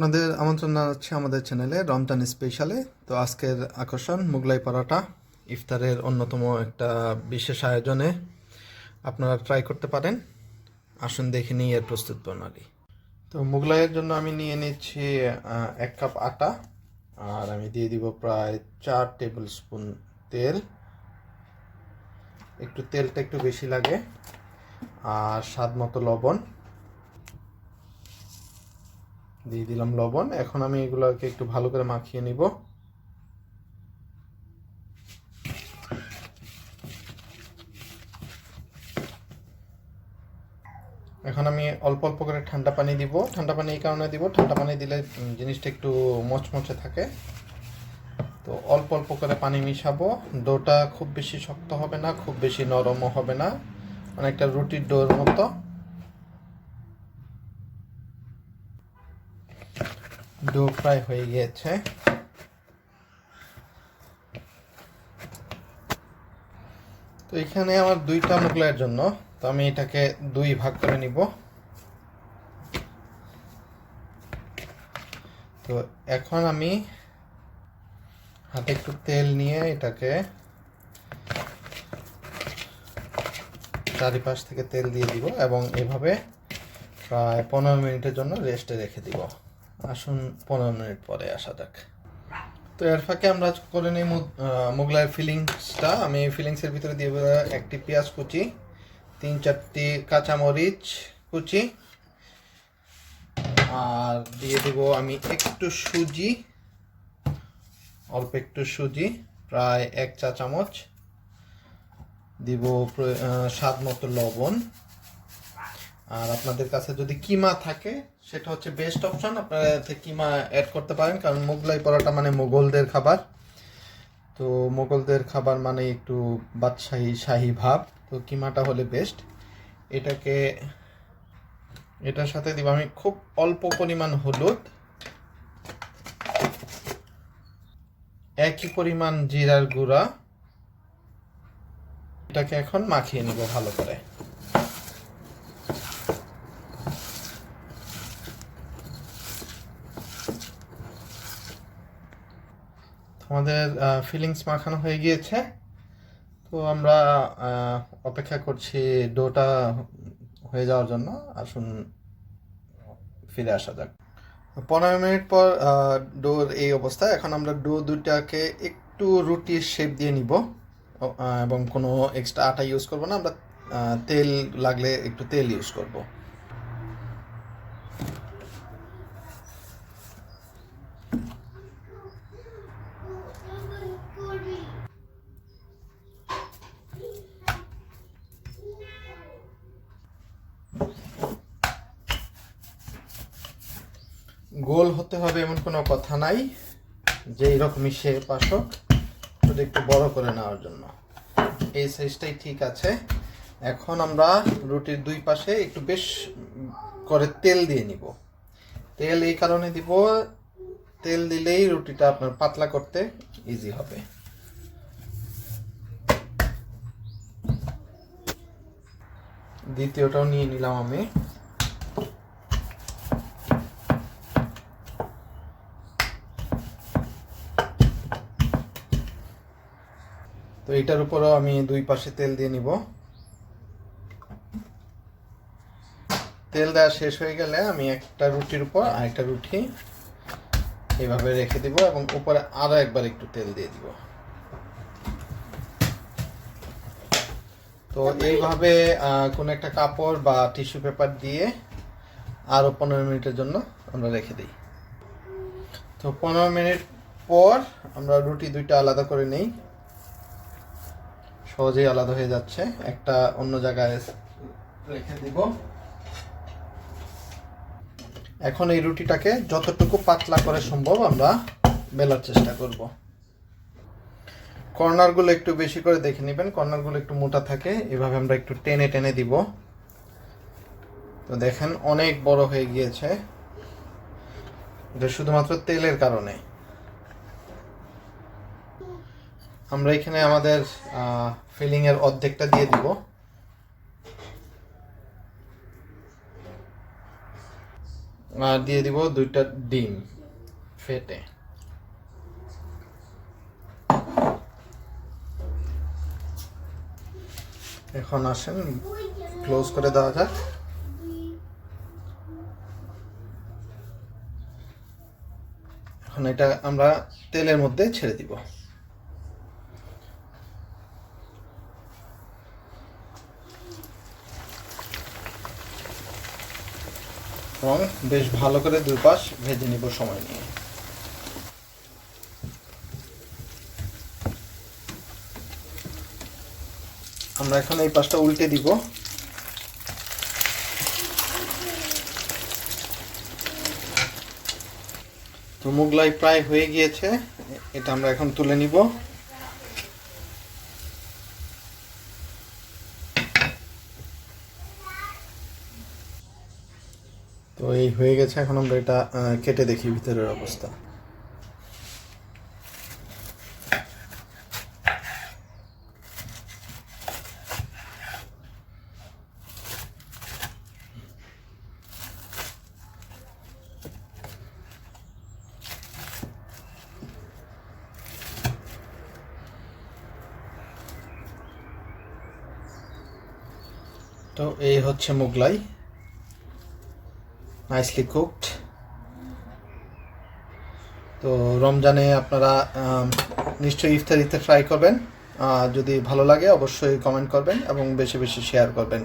আপনাদের আমন্ত্রণ জানাচ্ছি আমাদের চ্যানেলে রমজান স্পেশালে। তো আজকের আকর্ষণ মোগলাই পরাঠা, ইফতারের অন্যতম একটা বিশেষ আয়োজনে আপনারা ট্রাই করতে পারেন। আসুন দেখে নিই এর প্রস্তুত প্রণালী। তো মোগলাইয়ের জন্য আমি নিয়ে নিচ্ছি 1 কাপ আটা, আর আমি দিয়ে দিব প্রায় 4 টেবিল স্পুন তেল। তেলটা একটু বেশি লাগে। আর স্বাদ মতো লবণ দিয়ে দিলাম। লবণ। এখন আমি এগুলোকে একটু ভালো করে মাখিয়ে নিব। এখন আমি অল্প অল্প করে ঠান্ডা পানি দিব। ঠান্ডা পানি এই কারণে দিব, ঠান্ডা পানি দিলে জিনিসটা একটু মচমচে থাকে। তো অল্প অল্প করে পানি মিশাবো। ডোটা খুব বেশি শক্ত হবে না, খুব বেশি নরমও হবে না, অনেকটা রুটির ডোর মতো। ডো প্রায় হয়ে গিয়েছে। তো এখানে আমার 2টা মোগলাইয়ের জন্য, তো আমি এটাকে 2 ভাগ করে নিব। তো এখন আমি হাতে একটু তেল নিয়ে এটাকে চারিপাশ থেকে তেল দিয়ে দিব এবং এভাবে প্রায় 15 মিনিটের জন্য রেস্টে রেখে দিব। আসুন 15 মিনিট পরে আসা যাক। তো এর ফাঁকে আমরা করে নিই মোগলাইয়ের ফিলিংসটা। আমি ফিলিংসের ভিতরে দিয়ে দেবো 1টি পেঁয়াজ কুচি, 3-4টি কাঁচামরিচ কুচি, আর দিয়ে দেব আমি একটু সুজি, অল্প একটু সুজি, প্রায় 1 চা চামচ দিব। স্বাদ মতো লবণ। আর আপনাদের কাছে যদি কিমা থাকে সেটা হচ্ছে বেস্ট অপশন, আপনারা এতে কিমা অ্যাড করতে পারেন, কারণ মোগলাই পরোটা মানে মোগলদের খাবার। তো মোগলদের খাবার মানে একটু বাদশাহী শাহী ভাব, তো কিমাটা হলে বেস্ট। এটার সাথে দিব আমি খুব অল্প পরিমাণ হলুদ, একই পরিমাণ জিরার গুঁড়া। এটাকে এখন মাখিয়ে নিব ভালো করে। আমাদের ফিলিংস মাখানো হয়ে গিয়েছে। তো আমরা অপেক্ষা করছি ডোটা হয়ে যাওয়ার জন্য। আসুন ফিরে আসা যাক। 15 মিনিট পর ডোর এই অবস্থা। এখন আমরা ডো দুটাকে একটু রুটির শেপ দিয়ে নিব এবং কোনো এক্সট্রা আটা ইউজ করব না। আমরা তেল লাগলে একটু তেল ইউজ করব। গোল হতে হবে এমন কোনো কথা নাই, যে এইরকমই শেপ আসুক, শুধু একটু বড় করে নেওয়ার জন্য। এই সাইজটাই ঠিক আছে। এখন আমরা রুটির 2 পাশে একটু বেশ করে তেল দিয়ে নিব। তেল এই কারণে দিব, তেল দিলেই রুটিটা আপনার পাতলা করতে ইজি হবে। দ্বিতীয়টাও নিয়ে নিলাম আমি। তো এটার উপরও আমি 2 পাশে তেল দিয়ে নিব। তেল দেওয়া শেষ হয়ে গেলে আমি একটা রুটির উপর আরেকটা রুটি এইভাবে রেখে দিব এবং উপরে আরো একবার একটু তেল দিয়ে দিব। তো এইভাবে কোন একটা কাপড় বা টিস্যু পেপার দিয়ে আরো 15 মিনিটের জন্য আমরা রেখে দিই। তো 15 মিনিট পর আমরা রুটি 2টা আলাদা করে নেই। সহজেই আলাদা হয়ে যাচ্ছে। একটা অন্য জায়গায় রেখে দিব। এখন এই রুটিটাকে যতটুকু পাতলা করে সম্ভব আমরা বেলার চেষ্টা করব। কর্নারগুলো একটু বেশি করে দেখে নেবেন, কর্নারগুলো একটু মোটা থাকে। এভাবে আমরা একটু টেনে টেনে দিব। তো দেখেন অনেক বড় হয়ে গিয়েছে, এটা শুধুমাত্র তেলের কারণে। আমরা এখানে আমাদের ফিলিং এর অর্ধেকটা দিয়ে দিব। আর দিয়ে দিব 2টা ডিম ফেটে। এখন আসেন ক্লোজ করে দেওয়া যাক। এখন এটা আমরা তেলের মধ্যে ছেড়ে দিব। এবং বেশ ভালো করে দুই পাশ ভেজে নিব সময় নিয়ে। আমরা এখন এই পাশটা উল্টে দিব। তো মোগলাই প্রায় হয়ে গিয়েছে, এটা আমরা এখন তুলে নিব। তো এই হয়ে গেছে, এখন আমরা এটা কেটে দেখি ভিতরের অবস্থা। তো এই হচ্ছে মোগলাই, নাইসলি কুকড। তো রমজানে আপনারা নিশ্চয়ই ইফতারিতে ট্রাই করবেন। যদি ভালো লাগে অবশ্যই কমেন্ট করবেন এবং বেশি বেশি শেয়ার করবেন।